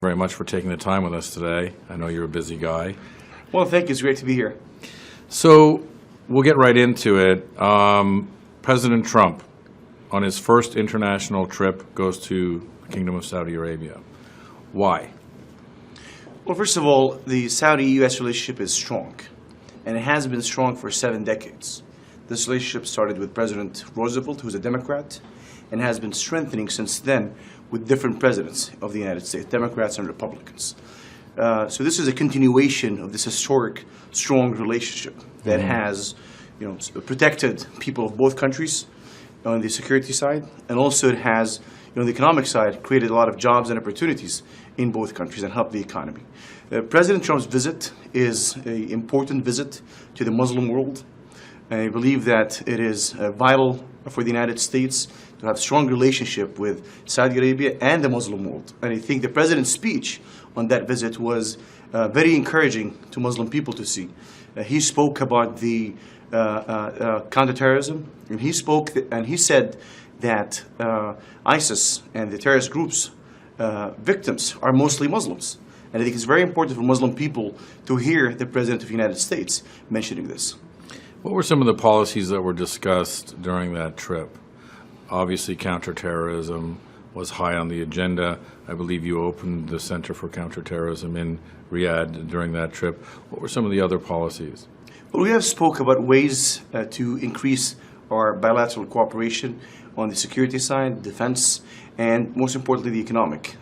Very much for taking the time with us today. I know you're a busy guy. Well, thank you. It's great to be here. So we'll get right into it. President Trump, on his first international trip, goes to the Kingdom of Saudi Arabia. Why? Well, first of all, the Saudi-U.S. relationship is strong, and it has been strong for 7 decades. This relationship started with President Roosevelt, who's a Democrat, and has been strengthening since then with different presidents of the United States, Democrats and Republicans. So this is a continuation of this historic, strong relationship that has, protected people of both countries on the security side, and also it has, on the economic side, created a lot of jobs and opportunities in both countries and helped the economy. President Trump's visit is an important visit to the Muslim world. I believe that it is vital for the United States to have a strong relationship with Saudi Arabia and the Muslim world. And I think the President's speech on that visit was very encouraging to Muslim people to see. He spoke about the counterterrorism, and he said that ISIS and the terrorist groups' victims are mostly Muslims. And I think it's very important for Muslim people to hear the President of the United States mentioning this. What were some of the policies that were discussed during that trip? Obviously, counterterrorism was high on the agenda. I believe you opened the Center for Counterterrorism in Riyadh during that trip. What were some of the other policies? Well, we have spoke about ways to increase our bilateral cooperation on the security side, defense, and most importantly, the economic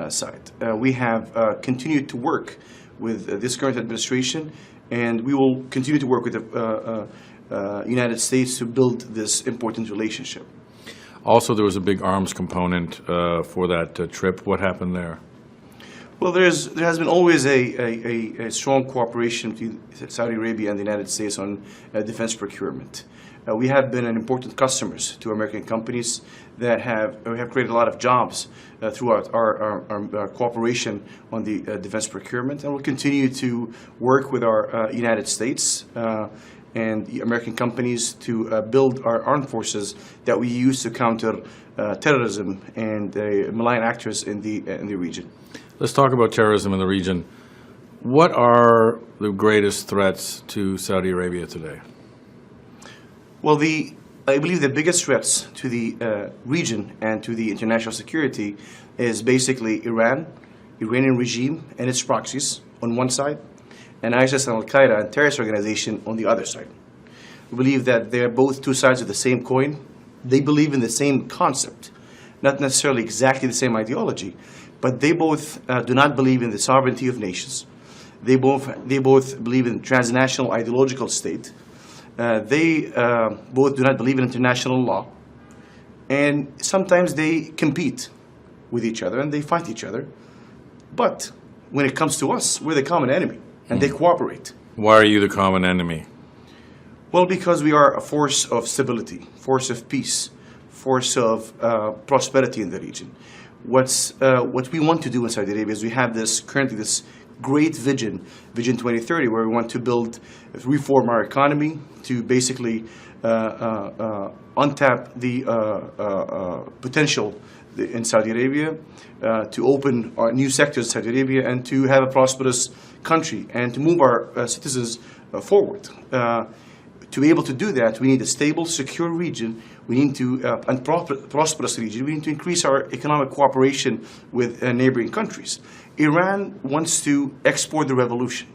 side. We have continued to work with this current administration, and we will continue to work with the United States to build this important relationship. Also, there was a big arms component for that trip. What happened there? Well, there has been always a strong cooperation between Saudi Arabia and the United States on defense procurement. We have been an important customers to American companies that have created a lot of jobs throughout our cooperation on the defense procurement, and we'll continue to work with our United States and the American companies to build our armed forces that we use to counter terrorism and malign actors in the region. Let's talk about terrorism in the region. What are the greatest threats to Saudi Arabia today? Well, I believe the biggest threats to the region and to the international security is basically Iranian regime and its proxies on one side, and ISIS and Al-Qaeda and terrorist organization on the other side. We believe that they're both two sides of the same coin. They believe in the same concept, not necessarily exactly the same ideology, but they both do not believe in the sovereignty of nations. They both believe in transnational ideological state. They both do not believe in international law. And sometimes they compete with each other and they fight each other. But when it comes to us, we're the common enemy, and they cooperate. Why are you the common enemy? Well, because we are a force of stability, force of peace, force of prosperity in the region. What we want to do in Saudi Arabia is we have currently this great Vision 2030, where we want to reform our economy to basically untap the potential in Saudi Arabia, to open our new sectors in Saudi Arabia, and to have a prosperous country, and to move our citizens forward. To be able to do that, we need a stable, secure region. We need and prosperous region. We need to increase our economic cooperation with neighboring countries. Iran wants to export the revolution.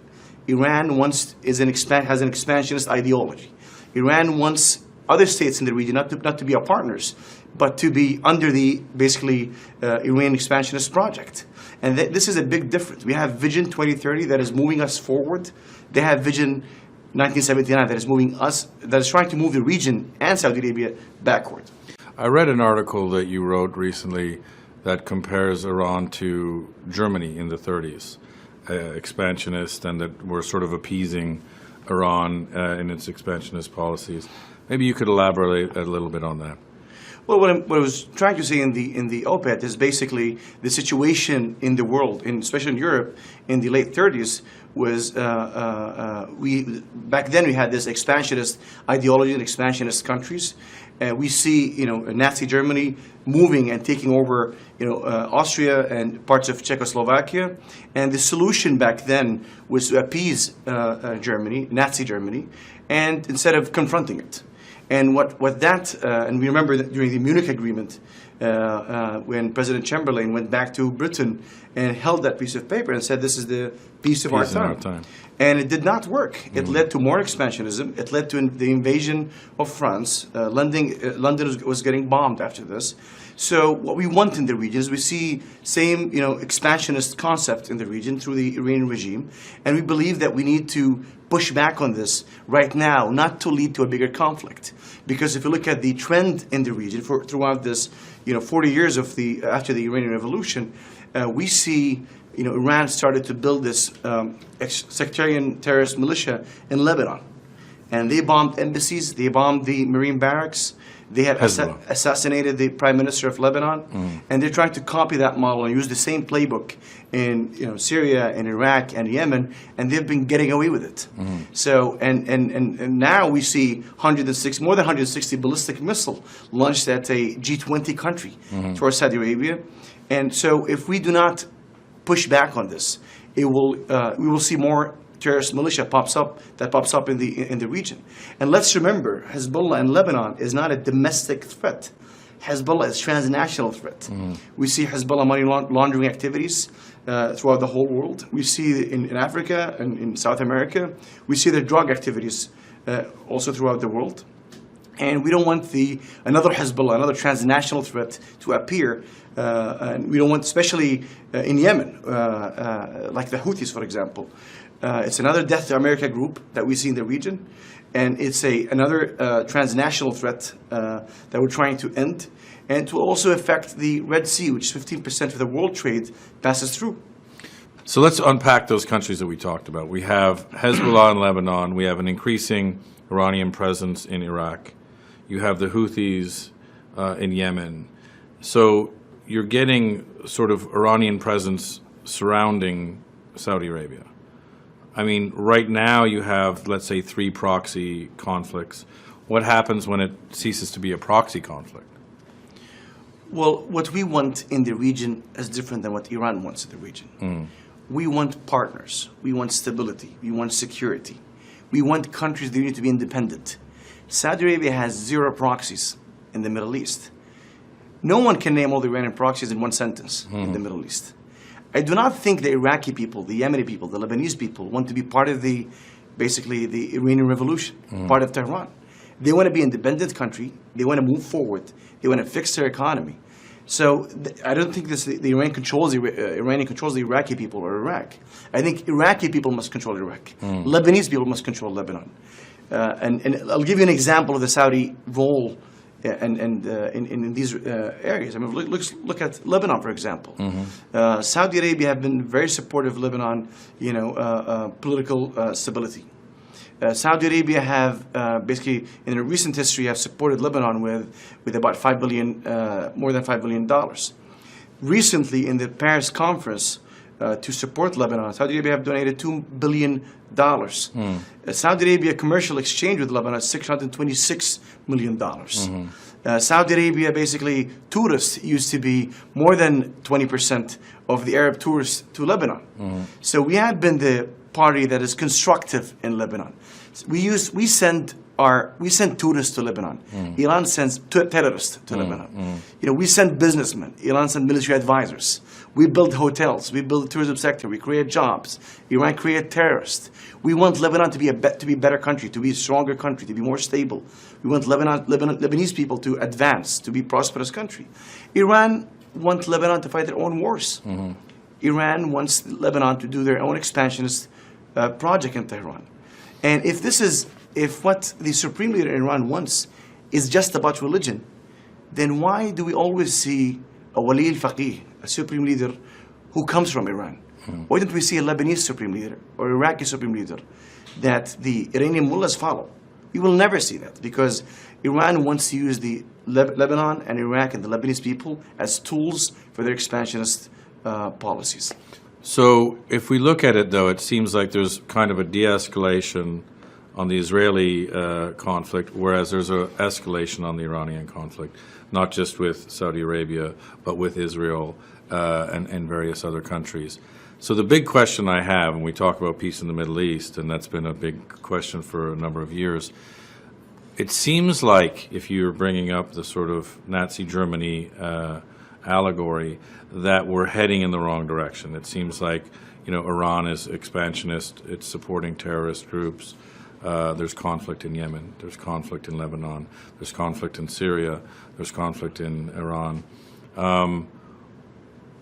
Iran has an expansionist ideology. Iran wants other states in the region not to be our partners, but to be under the Iranian expansionist project. And this is a big difference. We have Vision 2030 that is moving us forward. They have Vision 1979 that is trying to move the region and Saudi Arabia backward. I read an article that you wrote recently that compares Iran to Germany in the 30s, expansionist, and that we're sort of appeasing Iran in its expansionist policies. Maybe you could elaborate a little bit on that. Well, what I was trying to say in the op-ed is basically the situation in the world, especially in Europe, in the late 30s, was back then we had this expansionist ideology in expansionist countries, we see, Nazi Germany moving and taking over, Austria and parts of Czechoslovakia. And the solution back then was to appease Germany, Nazi Germany, and instead of confronting it. And and we remember that during the Munich Agreement, when President Chamberlain went back to Britain and held that piece of paper and said, this is the peace of our time. And it did not work. It led to more expansionism. It led to the invasion of France. London was getting bombed after this. So what we want in the region is we see same, expansionist concept in the region through the Iranian regime. And we believe that we need to push back on this right now, not to lead to a bigger conflict. Because if you look at the trend in the region throughout this, 40 years after the Iranian Revolution, we see, Iran started to build this sectarian terrorist militia in Lebanon. And they bombed embassies, they bombed the Marine barracks, they had assassinated the Prime Minister of Lebanon, and they're trying to copy that model and use the same playbook in Syria and Iraq and Yemen, and they've been getting away with it. So, and now we see more than 160 ballistic missiles launched at a G20 country towards Saudi Arabia. And so if we do not push back on this, we will see more terrorist militia pops up in the region. And let's remember, Hezbollah in Lebanon is not a domestic threat. Hezbollah is a transnational threat. We see Hezbollah money laundering activities throughout the whole world. We see in Africa and in South America. We see their drug activities also throughout the world. And we don't want another Hezbollah, another transnational threat to appear. And we don't want, especially in Yemen, like the Houthis, for example. It's another death to America group that we see in the region. And it's another transnational threat that we're trying to end. And to also affect the Red Sea, which 15% of the world trade passes through. So let's unpack those countries that we talked about. We have Hezbollah in Lebanon. We have an increasing Iranian presence in Iraq. You have the Houthis in Yemen. So you're getting sort of Iranian presence surrounding Saudi Arabia. I mean, right now you have, let's say, 3 proxy conflicts. What happens when it ceases to be a proxy conflict? Well, what we want in the region is different than what Iran wants in the region. We want partners. We want stability. We want security. We want countries that need to be independent. Saudi Arabia has 0 proxies in the Middle East. No one can name all the Iranian proxies in one sentence in the Middle East. I do not think the Iraqi people, the Yemeni people, the Lebanese people want to be part of basically the Iranian Revolution, part of Tehran. They want to be an independent country. They want to move forward. They want to fix their economy. So I don't think the Iranian controls the Iraqi people or Iraq. I think Iraqi people must control Iraq. Lebanese people must control Lebanon. And I'll give you an example of the Saudi role in these areas. I mean, look at Lebanon, for example. Saudi Arabia have been very supportive of Lebanon, political stability. Saudi Arabia have basically, in their recent history, have supported Lebanon with about more than $5 billion. Recently, in the Paris conference, to support Lebanon, Saudi Arabia have donated $2 billion. Saudi Arabia commercial exchange with Lebanon is $626 million. Saudi Arabia, basically, tourists used to be more than 20% of the Arab tourists to Lebanon. So we have been the party that is constructive in Lebanon. We send tourists to Lebanon. Iran sends terrorists to Lebanon. We send businessmen. Iran sends military advisors. We build hotels. We build the tourism sector. We create jobs. Iran create terrorists. We want Lebanon to be a better country, to be a stronger country, to be more stable. We want Lebanese people to advance, to be a prosperous country. Iran wants Lebanon to fight their own wars. Iran wants Lebanon to do their own expansionist project in Tehran. And if what the supreme leader in Iran wants is just about religion, then why do we always see a wali al-faqih, a supreme leader who comes from Iran? Why don't we see a Lebanese supreme leader or Iraqi supreme leader that the Iranian mullahs follow? We will never see that because Iran wants to use the Lebanon and Iraq and the Lebanese people as tools for their expansionist policies. So if we look at it, though, it seems like there's kind of a de-escalation on the Israeli conflict, whereas there's an escalation on the Iranian conflict, not just with Saudi Arabia, but with Israel and various other countries. So the big question I have, when we talk about peace in the Middle East, and that's been a big question for a number of years, it seems like, if you're bringing up the sort of Nazi Germany allegory, that we're heading in the wrong direction. It seems like, Iran is expansionist, it's supporting terrorist groups. There's conflict in Yemen, there's conflict in Lebanon, there's conflict in Syria, there's conflict in Iran.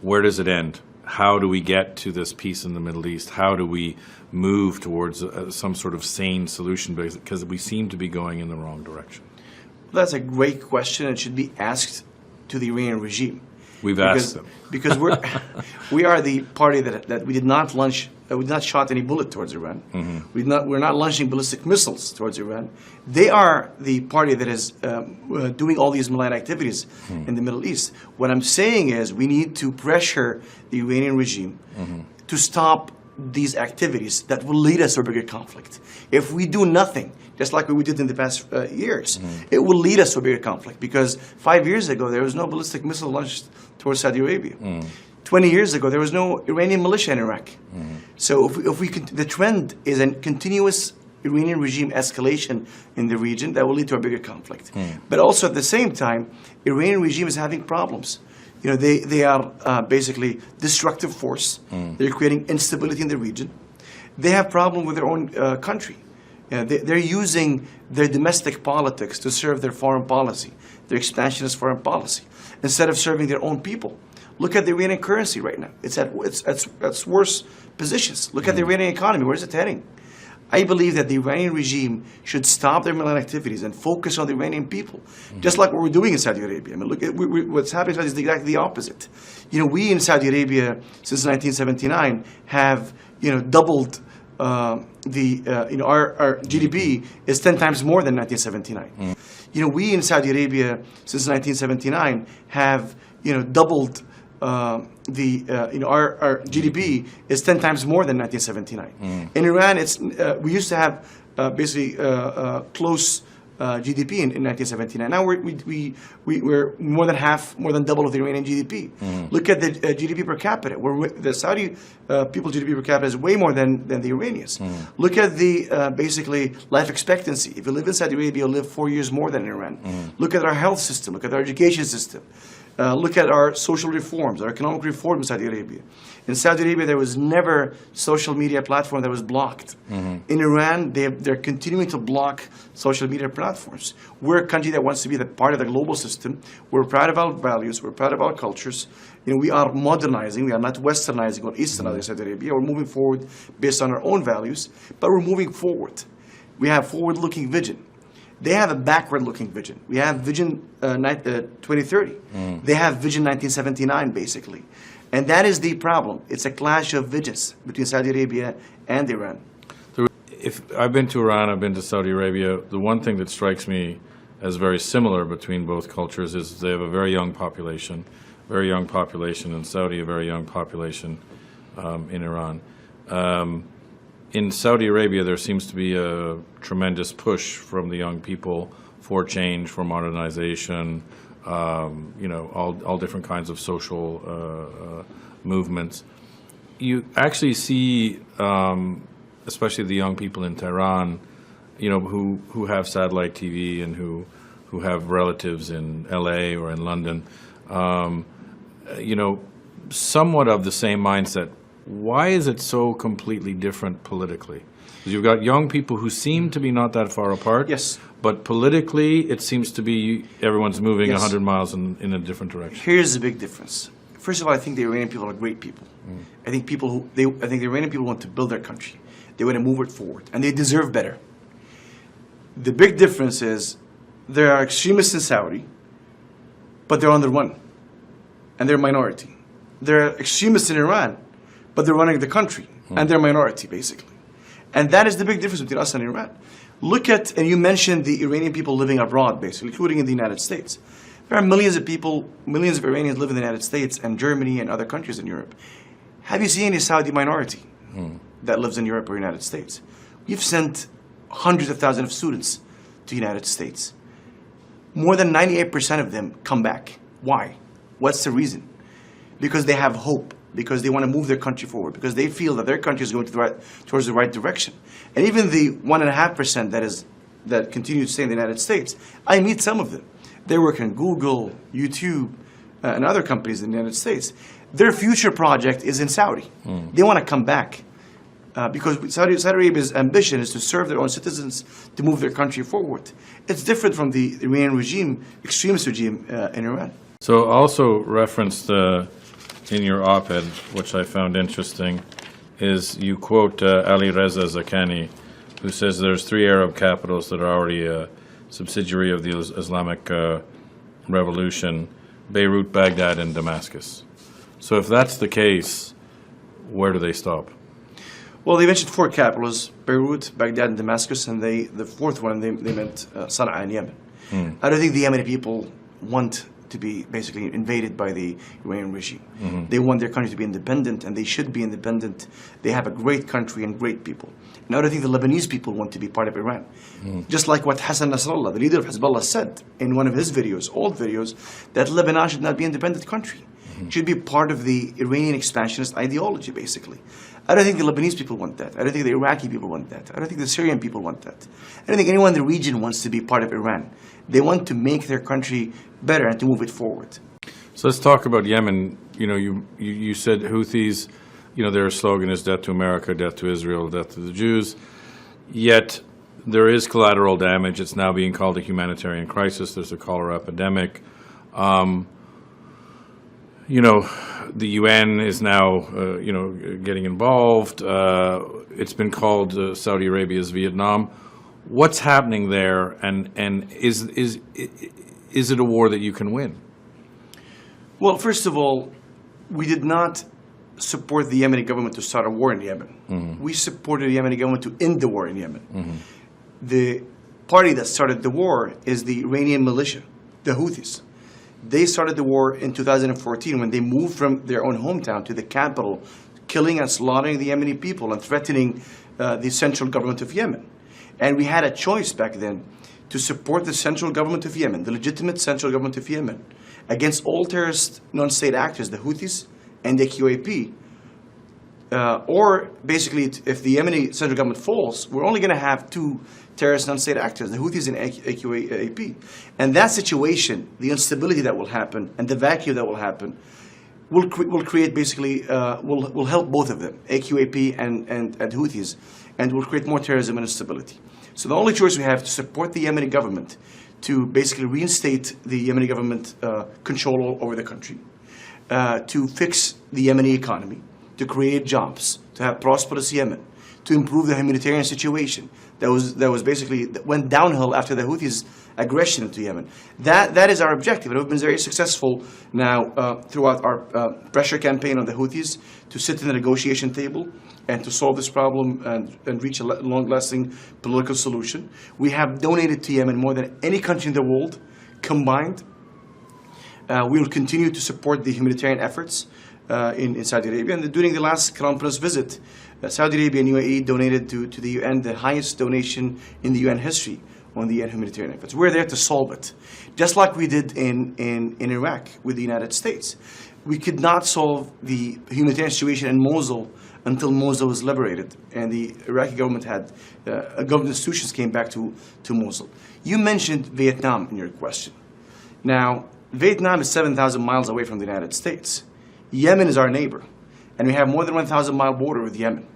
Where does it end? How do we get to this peace in the Middle East? How do we move towards some sort of sane solution? Because we seem to be going in the wrong direction. That's a great question. It should be asked to the Iranian regime. We've asked them. Because we are the party that we did not launch, we did not shot any bullet towards Iran. We're not launching ballistic missiles towards Iran. They are the party that is doing all these malign activities in the Middle East. What I'm saying is we need to pressure the Iranian regime to stop these activities that will lead us to a bigger conflict. If we do nothing, just like we did in the past years, it will lead us to a bigger conflict, because 5 years ago there was no ballistic missile launched towards Saudi Arabia. 20 years ago there was no Iranian militia in Iraq. So if we the trend is a continuous Iranian regime escalation in the region that will lead to a bigger conflict. But also at the same time, Iranian regime is having problems. They are basically destructive force. They're creating instability in the region. They have problems with their own country. They're using their domestic politics to serve their foreign policy, their expansionist foreign policy, instead of serving their own people. Look at the Iranian currency right now. It's at worse positions. Look at the Iranian economy. Where is it heading? I believe that the Iranian regime should stop their malign activities and focus on the Iranian people, just like what we're doing in Saudi Arabia. I mean, look at what's happening is exactly the opposite. We in Saudi Arabia since 1979 have doubled our GDP is 10 times more than 1979. We in Saudi Arabia since 1979 have doubled our GDP is 10 times more than 1979. In Iran, we used to have basically close GDP in 1979. Now we're more than half, more than double of the Iranian GDP. Look at the GDP per capita. The Saudi people's GDP per capita is way more than the Iranians. Look at the basically life expectancy. If you live in Saudi Arabia, you'll live 4 years more than in Iran. Look at our health system. Look at our education system. Look at our social reforms, our economic reform in Saudi Arabia. In Saudi Arabia, there was never social media platform that was blocked. In Iran, they're continuing to block social media platforms. We're a country that wants to be part of the global system. We're proud of our values. We're proud of our cultures. We are modernizing. We are not westernizing or easternizing Saudi Arabia. We're moving forward based on our own values, but we're moving forward. We have forward-looking vision. They have a backward-looking vision. We have Vision 2030. They have Vision 1979, basically. And that is the problem. It's a clash of visions between Saudi Arabia and Iran. I've been to Iran, I've been to Saudi Arabia. The one thing that strikes me as very similar between both cultures is they have a very young population in Saudi, a very young population in Iran. In Saudi Arabia, there seems to be a tremendous push from the young people for change, for modernization, all different kinds of social movements. You actually see, especially the young people in Tehran, who have satellite TV and who have relatives in LA or in London, somewhat of the same mindset. Why is it so completely different politically? Because you've got young people who seem to be not that far apart. Yes. But politically, it seems to be everyone's moving 100 miles in a different direction. Here's the big difference. First of all, I think the Iranian people are great people. I think the Iranian people want to build their country. They want to move it forward, and they deserve better. The big difference is there are extremists in Saudi, but they're on the run, and they're a minority. There are extremists in Iran, but they're running the country, and they're a minority, basically. And that is the big difference between us and Iran. Look at, and you mentioned the Iranian people living abroad, basically, including in the United States. There are millions of people, millions of Iranians live in the United States and Germany and other countries in Europe. Have you seen any Saudi minority that lives in Europe or United States? We've sent hundreds of thousands of students to the United States. More than 98% of them come back. Why? What's the reason? Because they have hope, because they want to move their country forward, because they feel that their country is going towards the right direction. And even the 1.5% that continue to stay in the United States, I meet some of them. They work in Google, YouTube, and other companies in the United States. Their future project is in Saudi. They want to come back because Saudi Arabia's ambition is to serve their own citizens, to move their country forward. It's different from the Iranian regime, extremist regime in Iran. So also referenced in your op-ed, which I found interesting, is you quote Ali Reza Zakani, who says there's 3 Arab capitals that are already a subsidiary of the Islamic Revolution: Beirut, Baghdad, and Damascus. So if that's the case, where do they stop? Well, they mentioned 4 capitals: Beirut, Baghdad, and Damascus, and the fourth one, they meant Sana'a in Yemen. I don't think the Yemeni people want to be basically invaded by the Iranian regime. They want their country to be independent, and they should be independent. They have a great country and great people. And I don't think the Lebanese people want to be part of Iran. Just like what Hassan Nasrallah, the leader of Hezbollah, said in one of his videos, old videos, that Lebanon should not be an independent country. It should be part of the Iranian expansionist ideology, basically. I don't think the Lebanese people want that. I don't think the Iraqi people want that. I don't think the Syrian people want that. I don't think anyone in the region wants to be part of Iran. They want to make their country better and to move it forward. So let's talk about Yemen. You know, you said Houthis, you know, their slogan is death to America, death to Israel, death to the Jews. Yet there is collateral damage. It's now being called a humanitarian crisis. There's a cholera epidemic. You know, the UN is now, you know, getting involved. It's been called Saudi Arabia's Vietnam. What's happening there, and is it a war that you can win? Well, first of all, we did not support the Yemeni government to start a war in Yemen. We supported the Yemeni government to end the war in Yemen. The party that started the war is the Iranian militia, the Houthis. They started the war in 2014 when they moved from their own hometown to the capital, killing and slaughtering the Yemeni people and threatening the central government of Yemen. And we had a choice back then to support the central government of Yemen, the legitimate central government of Yemen, against all terrorist non-state actors, the Houthis and the QAP. Or basically, if the Yemeni central government falls, we're only going to have 2 terrorist non-state actors, the Houthis and AQAP. And that situation, the instability that will happen and the vacuum that will happen, will create basically, will help both of them, AQAP and Houthis, and will create more terrorism and instability. So the only choice we have is to support the Yemeni government to basically reinstate the Yemeni government control over the country, to fix the Yemeni economy, to create jobs, to have prosperous Yemen, to improve the humanitarian situation that was basically that went downhill after the Houthis' aggression into Yemen. That is our objective, and we've been very successful now throughout our pressure campaign on the Houthis to sit in the negotiation table and to solve this problem and reach a long-lasting political solution. We have donated to Yemen more than any country in the world combined. We will continue to support the humanitarian efforts in Saudi Arabia. And during the last Crown Prince visit, Saudi Arabia and UAE donated to the UN the highest donation in the UN history on the UN humanitarian efforts. We're there to solve it, just like we did in Iraq with the United States. We could not solve the humanitarian situation in Mosul until Mosul was liberated, and the Iraqi government had government institutions came back to Mosul. You mentioned Vietnam in your question. Now, Vietnam is 7,000 miles away from the United States. Yemen is our neighbor, and we have more than 1,000-mile border with Yemen.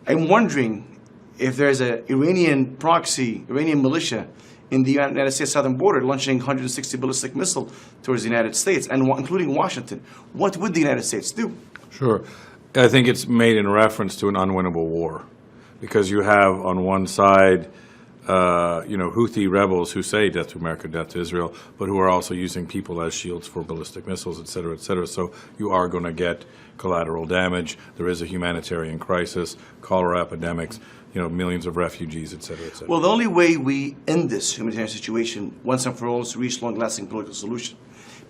I'm wondering if there's an Iranian proxy, Iranian militia in the United States southern border launching 160 ballistic missiles towards the United States, and including Washington. What would the United States do? Sure. I think it's made in reference to an unwinnable war, because you have on one side you know, Houthi rebels who say death to America, death to Israel, but who are also using people as shields for ballistic missiles, et cetera, et cetera. So you are going to get collateral damage. There is a humanitarian crisis, cholera epidemics, you know, millions of refugees, et cetera, et cetera. Well, the only way we end this humanitarian situation once and for all is to reach long-lasting political solution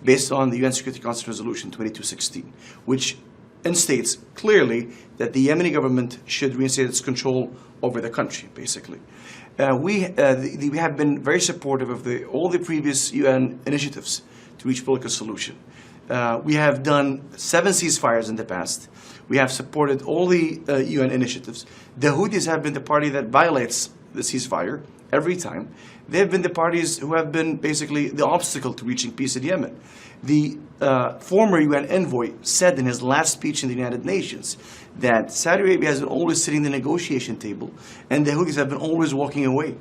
based on the UN Security Council Resolution 2216, which and states clearly that the Yemeni government should reinstate its control over the country, basically. We have been very supportive of all the previous UN initiatives to reach political solution. We have done 7 ceasefires in the past. We have supported all the UN initiatives. The Houthis have been the party that violates the ceasefire every time. They have been the parties who have been basically the obstacle to reaching peace in Yemen. The former UN envoy said in his last speech in the United Nations that Saudi Arabia has been always sitting at the negotiation table and the Houthis have been always walking away.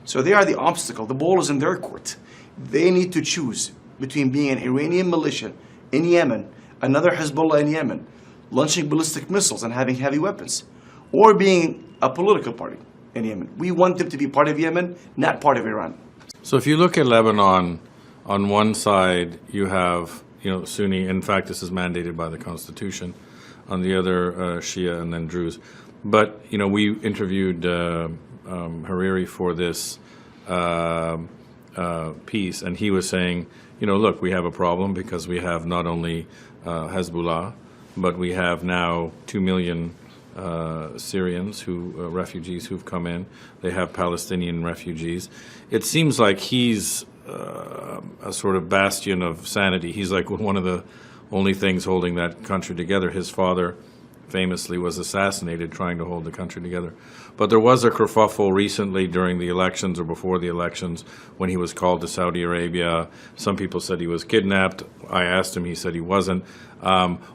So they are the obstacle. The ball is in their court. They need to choose between being an Iranian militia in Yemen, another Hezbollah in Yemen, launching ballistic missiles and having heavy weapons, or being a political party in Yemen. We want them to be part of Yemen, not part of Iran. So if you look at Lebanon, on one side you have, Sunni. In fact, this is mandated by the Constitution. On the other, Shia and then Druze. But we interviewed Hariri for this piece, and he was saying, look, we have a problem because we have not only Hezbollah, but we have now 2 million Syrians refugees who've come in. They have Palestinian refugees. It seems like he's a sort of bastion of sanity. He's like one of the only things holding that country together. His father famously was assassinated trying to hold the country together. But there was a kerfuffle recently during the elections or before the elections when he was called to Saudi Arabia. Some people said he was kidnapped. I asked him, he said he wasn't.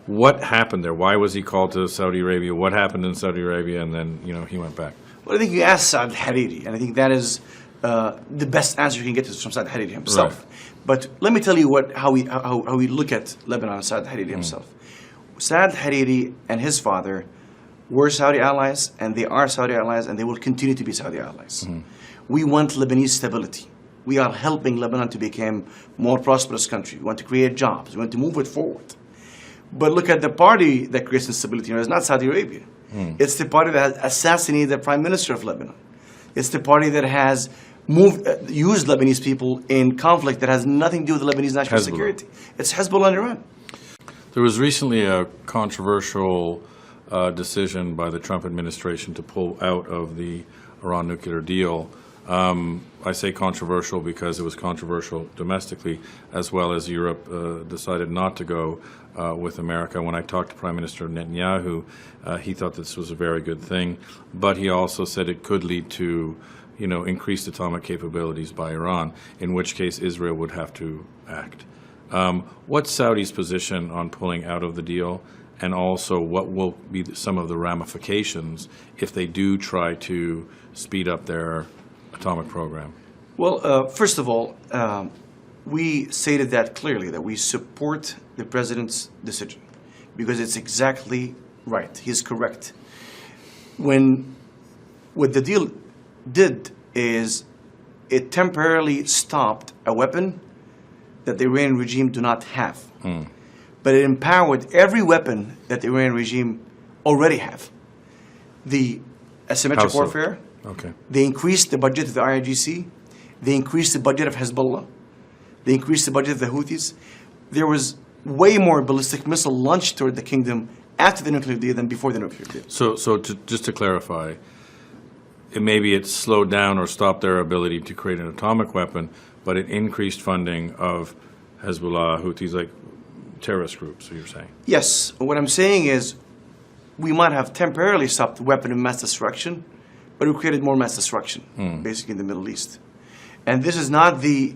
What happened there? Why was he called to Saudi Arabia? What happened in Saudi Arabia? And then, he went back. Well, I think you asked Saad Hariri, and I think that is the best answer you can get is from Saad Hariri himself. Right. But let me tell you how we look at Lebanon and Saad Hariri himself. Saad Hariri and his father were Saudi allies, and they are Saudi allies, and they will continue to be Saudi allies. We want Lebanese stability. We are helping Lebanon to become a more prosperous country. We want to create jobs. We want to move it forward. But look at the party that creates instability. It's not Saudi Arabia. It's the party that has assassinated the prime minister of Lebanon. It's the party that has used Lebanese people in conflict that has nothing to do with Lebanese national security. It's Hezbollah and Iran. There was recently a controversial decision by the Trump administration to pull out of the Iran nuclear deal. I say controversial because it was controversial domestically, as well as Europe decided not to go with America. When I talked to Prime Minister Netanyahu, he thought this was a very good thing, but he also said it could lead to increased atomic capabilities by Iran, in which case Israel would have to act. What's Saudi's position on pulling out of the deal, and also what will be some of the ramifications if they do try to speed up their atomic program? Well, first of all, we stated that clearly, that we support the president's decision because it's exactly right. He's correct. What the deal did is it temporarily stopped a weapon that the Iranian regime do not have. But it empowered every weapon that the Iranian regime already have. The asymmetric warfare. Okay. They increased the budget of the IRGC. They increased the budget of Hezbollah. They increased the budget of the Houthis. There was way more ballistic missile launched toward the kingdom after the nuclear deal than before the nuclear deal. So just to clarify, maybe it slowed down or stopped their ability to create an atomic weapon, but it increased funding of Hezbollah, Houthis, like terrorist groups, you're saying? Yes. What I'm saying is we might have temporarily stopped the weapon of mass destruction, but we created more mass destruction, basically in the Middle East. And this is not we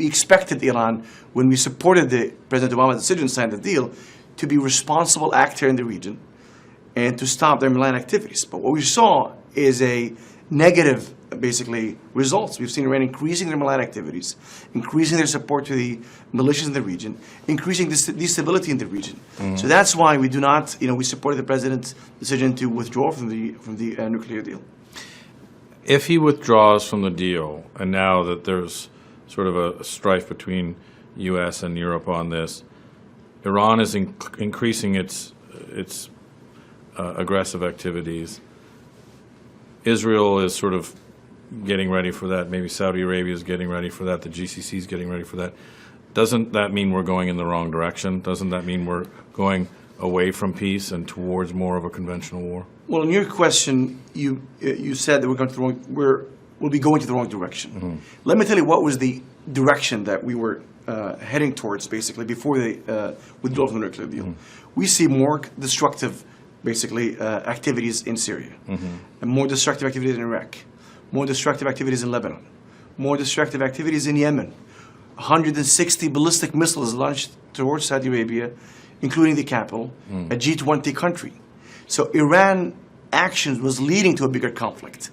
expected Iran, when we supported the President Obama's decision to sign the deal, to be a responsible actor in the region and to stop their malign activities. But what we saw is a negative, basically, results. We've seen Iran increasing their malign activities, increasing their support to the militias in the region, increasing the stability in the region. So that's why we do not, we supported the president's decision to withdraw from the nuclear deal. If he withdraws from the deal, and now that there's sort of a strife between U.S. and Europe on this, Iran is increasing its aggressive activities. Israel is sort of getting ready for that. Maybe Saudi Arabia is getting ready for that. The GCC is getting ready for that. Doesn't that mean we're going in the wrong direction? Doesn't that mean we're going away from peace and towards more of a conventional war? Well, in your question, you said that we'll be going to the wrong direction. Mm-hmm. Let me tell you what was the direction that we were heading towards, basically, before the withdrawal from the nuclear deal. Mm-hmm. We see more destructive, basically, activities in Syria, and more destructive activities in Iraq, more destructive activities in Lebanon, more destructive activities in Yemen. 160 ballistic missiles launched towards Saudi Arabia, including the capital, a G20 country. So Iran actions was leading to a bigger conflict.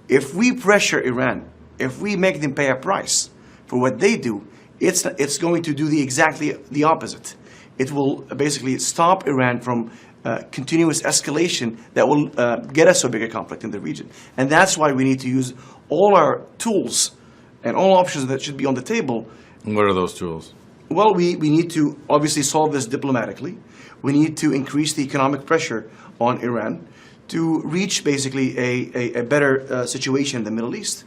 If we pressure Iran, if we make them pay a price for what they do, it's going to do exactly the opposite. It will basically stop Iran from continuous escalation that will get us to a bigger conflict in the region. And that's why we need to use all our tools and all options that should be on the table. And what are those tools? Well, we need to obviously solve this diplomatically. We need to increase the economic pressure on Iran to reach basically a better situation in the Middle East.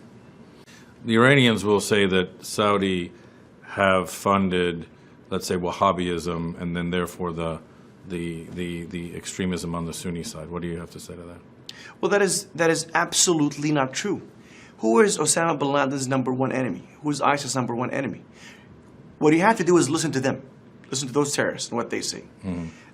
The Iranians will say that Saudi have funded, let's say, Wahhabism, and then therefore the extremism on the Sunni side. What do you have to say to that? Well, that is absolutely not true. Who is Osama bin Laden's number one enemy? Who is ISIS' number one enemy? What you have to do is listen to them. Listen to those terrorists and what they say.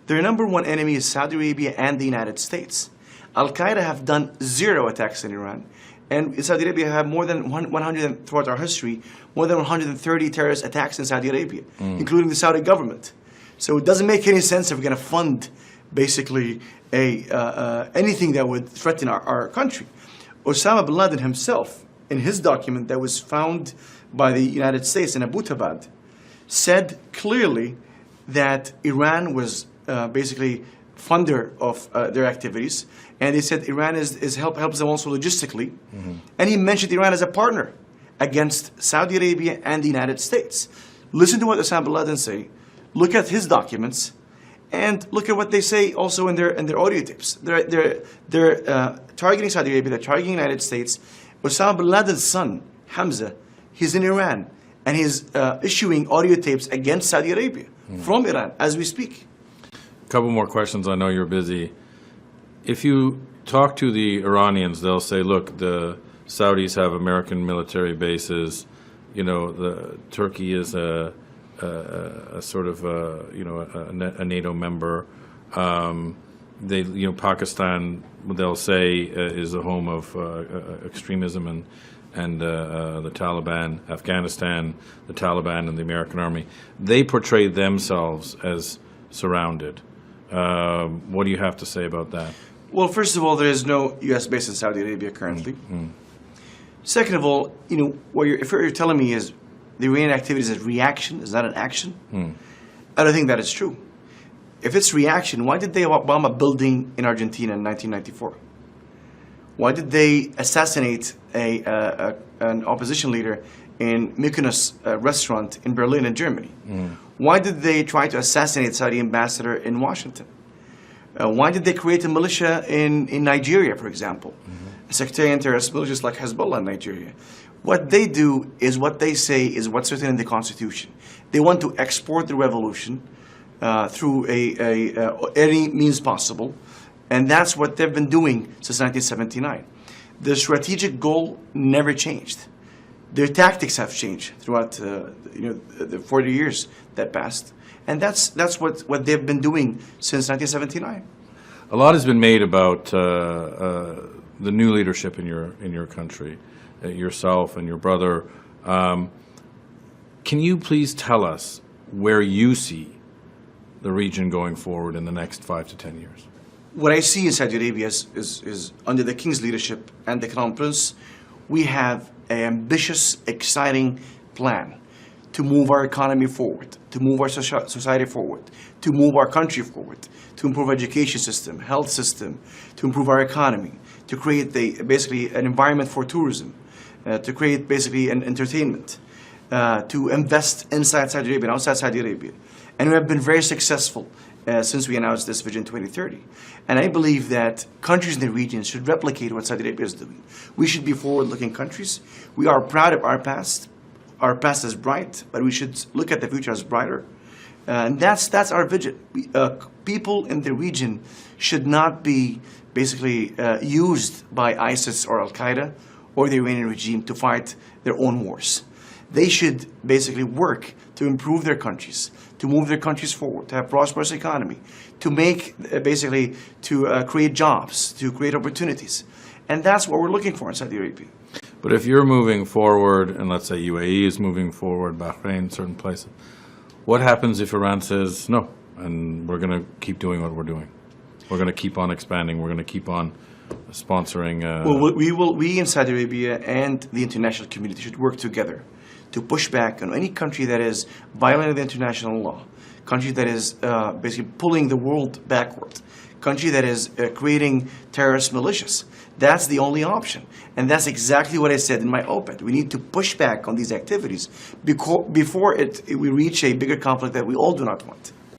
Their number one enemy is Saudi Arabia and the United States. Al-Qaeda have done 0 attacks in Iran. And Saudi Arabia have more than 100, throughout our history, more than 130 terrorist attacks in Saudi Arabia, including the Saudi government. So it doesn't make any sense if we're going to fund basically anything that would threaten our country. Osama bin Laden himself, in his document that was found by the United States in Abbottabad, said clearly that Iran was basically funder of their activities, and they said Iran helps them also logistically, and he mentioned Iran as a partner against Saudi Arabia and the United States. Listen to what Osama bin Laden say, look at his documents, and look at what they say also in their audio tapes. They're targeting Saudi Arabia, they're targeting the United States. Osama bin Laden's son, Hamza, he's in Iran, and he's issuing audio tapes against Saudi Arabia from Iran as we speak. A couple more questions. I know you're busy. If you talk to the Iranians, they'll say, look, the Saudis have American military bases. You know, Turkey is a sort of a NATO member. Pakistan, they'll say, is the home of extremism and the Taliban. Afghanistan, the Taliban and the American army. They portray themselves as surrounded. What do you have to say about that? Well, first of all, there is no U.S. base in Saudi Arabia currently. Second of all, what you're telling me is the Iranian activity is a reaction, is not an action. I don't think that is true. If it's reaction, why did they bomb a building in Argentina in 1994? Why did they assassinate an opposition leader in Mykonos restaurant in Berlin in Germany? Why did they try to assassinate Saudi ambassador in Washington? Why did they create a militia in Nigeria, for example? A sectarian terrorist militias like Hezbollah in Nigeria. What they do is what they say is what's written in the Constitution. They want to export the revolution through any means possible, and that's what they've been doing since 1979. The strategic goal never changed. Their tactics have changed throughout the 40 years that passed, and that's what they've been doing since 1979. A lot has been made about the new leadership in your country, yourself and your brother. Can you please tell us where you see the region going forward in the next 5 to 10 years? What I see in Saudi Arabia is under the king's leadership and the Crown Prince, we have an ambitious, exciting plan to move our economy forward, to move our society forward, to move our country forward, to improve our education system, health system, to improve our economy, to create basically an environment for tourism, to create basically an entertainment, to invest inside Saudi Arabia and outside Saudi Arabia. And we have been very successful since we announced this Vision 2030. And I believe that countries in the region should replicate what Saudi Arabia is doing. We should be forward-looking countries. We are proud of our past. Our past is bright, but we should look at the future as brighter. And that's our vision. People in the region should not be basically used by ISIS or Al-Qaeda or the Iranian regime to fight their own wars. They should basically work to improve their countries, to move their countries forward, to have prosperous economy, to make to create jobs, to create opportunities. And that's what we're looking for in Saudi Arabia. But if you're moving forward, and let's say UAE is moving forward, Bahrain, certain places, what happens if Iran says no, and we're going to keep doing what we're doing? We're going to keep on expanding. We're going to keep on sponsoring. Well, we in Saudi Arabia and the international community should work together to push back on any country that is violating the international law, country that is basically pulling the world backward, country that is creating terrorist militias. That's the only option. And that's exactly what I said in my op-ed. We need to push back on these activities before we reach a bigger conflict that we all do not want.